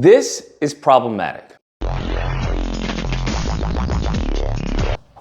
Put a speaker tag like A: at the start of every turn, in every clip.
A: This is problematic.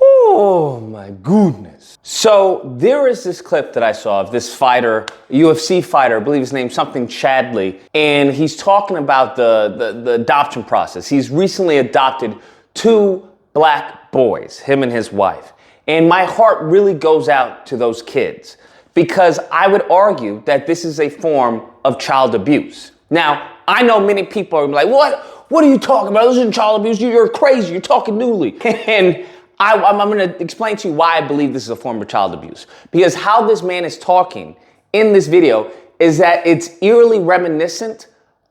A: Oh my goodness. So there is this clip that I saw of this fighter, UFC fighter, I believe his name's something Chandler, and he's talking about the adoption process. He's recently adopted 2 black boys, him and his wife. And my heart really goes out to those kids because I would argue that this is a form of child abuse. Now, I know many people are like, what are you talking about? This isn't child abuse. You're crazy. You're talking newly. And I'm going to explain to you why I believe this is a form of child abuse. Because how this man is talking in this video is that it's eerily reminiscent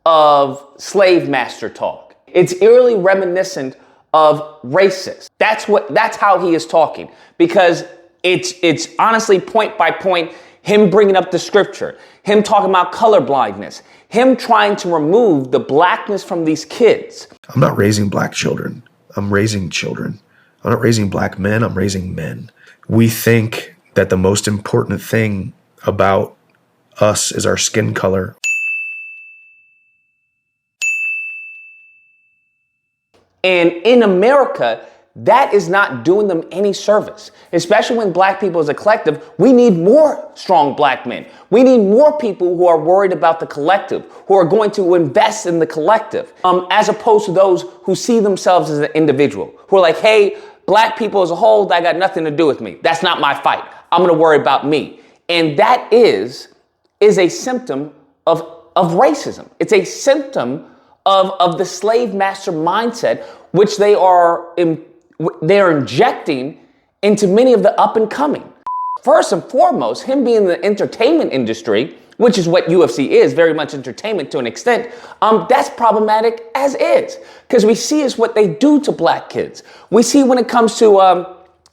A: of slave master talk. It's eerily reminiscent of racist. That's how he is talking. Because it's honestly point by point him bringing up the scripture, him talking about color blindness, him trying to remove the blackness from these kids.
B: I'm not raising black children. I'm raising children. I'm not raising black men. I'm raising men. We think that the most important thing about us is our skin color.
A: And in America, that is not doing them any service, especially when black people as a collective. We need more strong black men. We need more people who are worried about the collective, who are going to invest in the collective, as opposed to those who see themselves as an individual, who are like, hey, black people as a whole, that got nothing to do with me. That's not my fight. I'm going to worry about me. And that is a symptom of racism. It's a symptom of the slave master mindset, which they are injecting into many of the up and coming. First and foremost, him being in the entertainment industry, which is what UFC is, very much entertainment to an extent, that's problematic as is. Because we see is what they do to black kids. We see when it comes to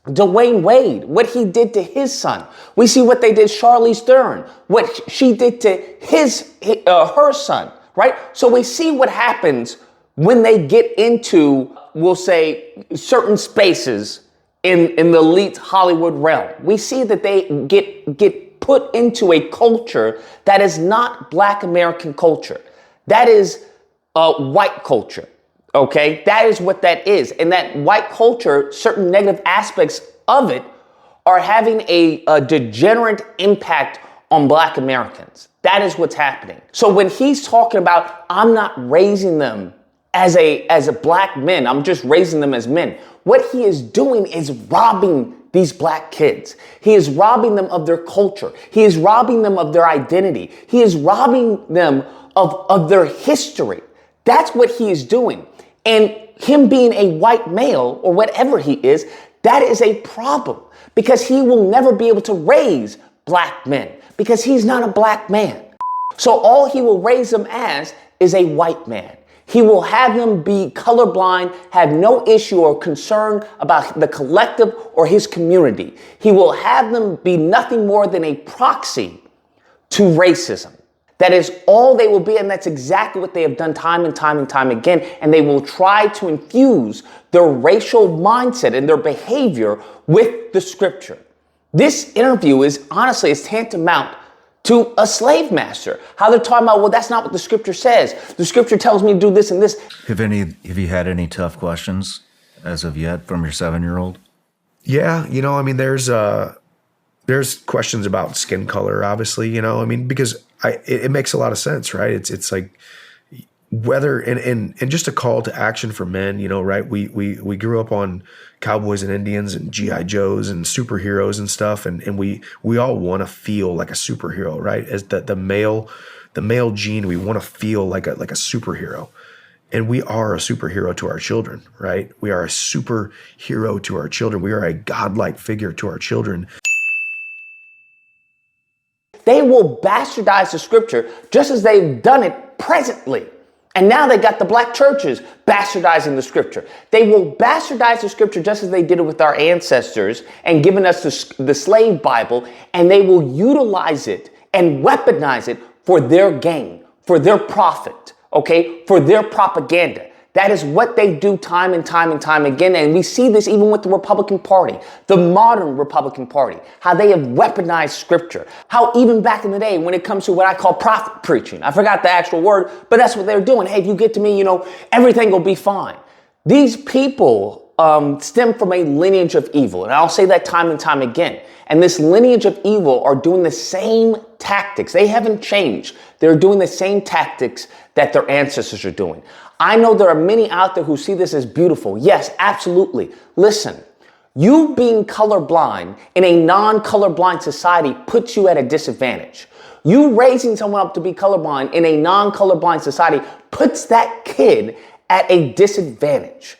A: Dwayne Wade, what he did to his son. We see what they did Charlize Theron, what she did to her son, right? So we see what happens when they get into, we'll say, certain spaces in the elite Hollywood realm. We see that they get put into a culture that is not black American culture. That is white culture, okay? That is what that is. And that white culture, certain negative aspects of it are having a degenerate impact on black Americans. That is what's happening. So when he's talking about, I'm not raising them as a black men, I'm just raising them as men. What he is doing is robbing these black kids. He is robbing them of their culture. He is robbing them of their identity. He is robbing them of their history. That's what he is doing. And him being a white male or whatever he is, that is a problem because he will never be able to raise black men because he's not a black man. So all he will raise them as is a white man. He will have them be colorblind, have no issue or concern about the collective or his community. He will have them be nothing more than a proxy to racism. That is all they will be, and that's exactly what they have done time and time and time again. And they will try to infuse their racial mindset and their behavior with the scripture. This interview is honestly, it's tantamount to a slave master. How they're talking about, well, that's not what the scripture says. The scripture tells me to do this and this.
C: Have you had any tough questions as of yet from your 7-year-old?
B: Yeah, I mean, there's questions about skin color, obviously, I mean, because it makes a lot of sense, right? It's like whether and just a call to action for men, right? We grew up on cowboys and Indians and GI Joes and superheroes and stuff, and we all want to feel like a superhero, right? As the male gene, we want to feel like a superhero. And we are a superhero to our children, right? We are a superhero to our children. We are a godlike figure to our children.
A: They will bastardize the scripture just as they've done it presently. And now they got the black churches bastardizing the scripture. They will bastardize the scripture just as they did it with our ancestors and given us the slave Bible, and they will utilize it and weaponize it for their gain, for their profit, okay, for their propaganda. That is what they do time and time and time again. And we see this even with the Republican Party, the modern Republican Party, how they have weaponized scripture. How even back in the day, when it comes to what I call prophet preaching, I forgot the actual word, but that's what they're doing. Hey, if you get to me, everything will be fine. These people stem from a lineage of evil. And I'll say that time and time again. And this lineage of evil are doing the same tactics. They haven't changed. They're doing the same tactics that their ancestors are doing. I know there are many out there who see this as beautiful. Yes, absolutely. Listen, you being colorblind in a non-colorblind society puts you at a disadvantage. You raising someone up to be colorblind in a non-colorblind society puts that kid at a disadvantage.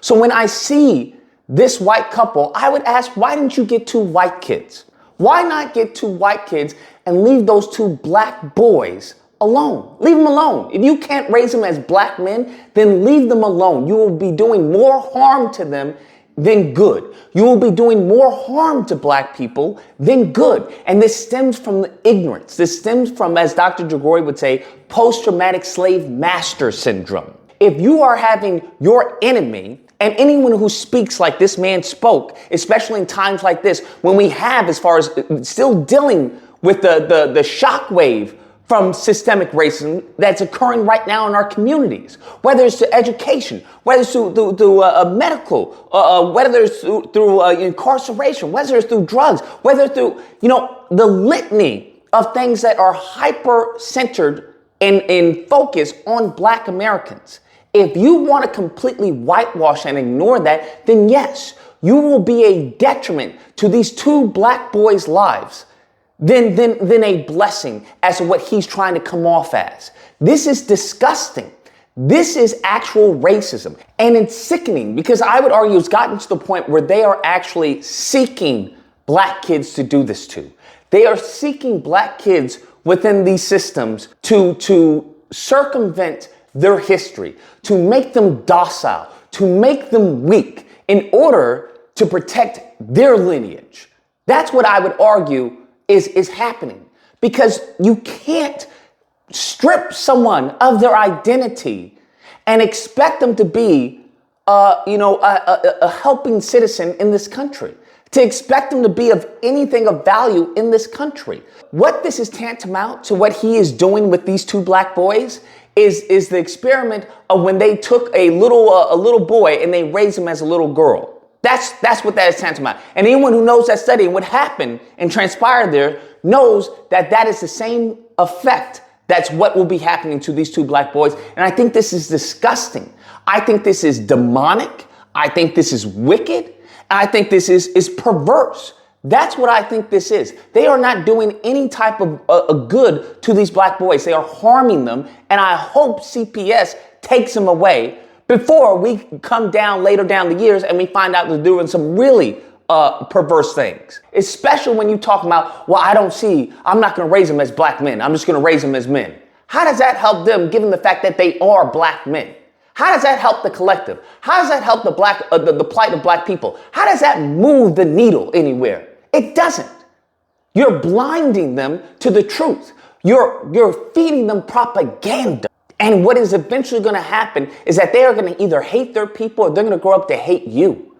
A: So when I see this white couple, I would ask, why didn't you get 2 white kids? Why not get 2 white kids and leave those 2 black boys alone? Leave them alone. If you can't raise them as black men, then leave them alone. You will be doing more harm to them than good. You will be doing more harm to black people than good. And this stems from the ignorance. This stems from, as Dr. Dragori would say, post-traumatic slave master syndrome. If you are having your enemy and anyone who speaks like this man spoke, especially in times like this, when we have, as far as still dealing with the shockwave from systemic racism that's occurring right now in our communities, whether it's to education, whether it's through medical, whether it's through incarceration, whether it's through drugs, whether it's through, the litany of things that are hyper-centered and focused on black Americans. If you want to completely whitewash and ignore that, then yes, you will be a detriment to these 2 black boys' lives than a blessing as to what he's trying to come off as. This is disgusting. This is actual racism. And it's sickening because I would argue it's gotten to the point where they are actually seeking black kids to do this to. They are seeking black kids within these systems to circumvent their history, to make them docile, to make them weak in order to protect their lineage. That's what I would argue is happening, because you can't strip someone of their identity and expect them to be a helping citizen in this country, to expect them to be of anything of value in this country. What this is tantamount to what he is doing with these 2 black boys is the experiment of when they took a little boy and they raised him as a little girl. That's what that is tantamount. And anyone who knows that study and what happened and transpired there knows that is the same effect. That's what will be happening to these 2 black boys. And I think this is disgusting. I think this is demonic. I think this is wicked. And I think this is perverse. That's what I think this is. They are not doing any type of good to these black boys. They are harming them. And I hope CPS takes them away before we come down later down the years and we find out they're doing some really perverse things. Especially when you talk about, well, I'm not going to raise them as black men. I'm just going to raise them as men. How does that help them, given the fact that they are black men? How does that help the collective? How does that help the plight of black people? How does that move the needle anywhere? It doesn't. You're blinding them to the truth. You're feeding them propaganda. And what is eventually going to happen is that they are going to either hate their people or they're going to grow up to hate you.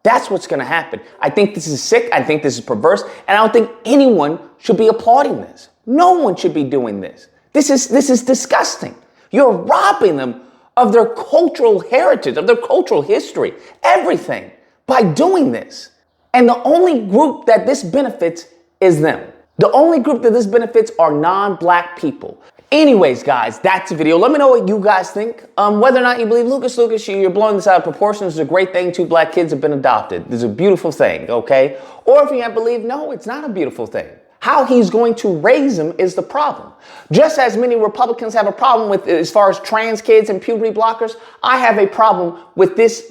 A: That's what's going to happen. I think this is sick. I think this is perverse. And I don't think anyone should be applauding this. No one should be doing this. This is disgusting. You're robbing them of their cultural heritage, of their cultural history, everything, by doing this. And the only group that this benefits is them. The only group that this benefits are non-black people. Anyways, guys, that's the video. Let me know what you guys think. Whether or not you believe Lucas, you're blowing this out of proportion. This is a great thing. 2 black kids have been adopted. This is a beautiful thing, okay? Or if you have believed, no, it's not a beautiful thing. How he's going to raise them is the problem. Just as many Republicans have a problem with, as far as trans kids and puberty blockers, I have a problem with this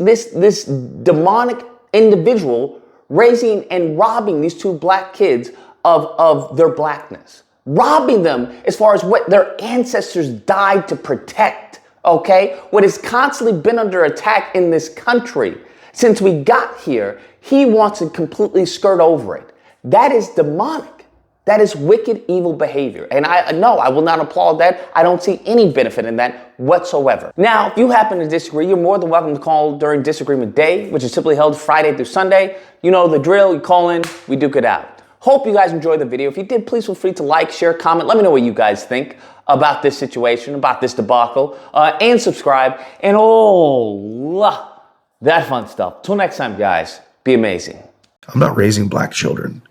A: demonic individual raising and robbing these 2 black kids of their blackness. Robbing them as far as what their ancestors died to protect, okay? What has constantly been under attack in this country since we got here, he wants to completely skirt over it. That is demonic. That is wicked, evil behavior. And I will not applaud that. I don't see any benefit in that whatsoever. Now, if you happen to disagree, you're more than welcome to call during Disagreement Day, which is typically held Friday through Sunday. You know the drill. You call in, we duke it out. Hope you guys enjoyed the video. If you did, please feel free to like, share, comment. Let me know what you guys think about this situation, about this debacle, and subscribe, and all that fun stuff. Till next time, guys, be amazing.
B: I'm not raising black children.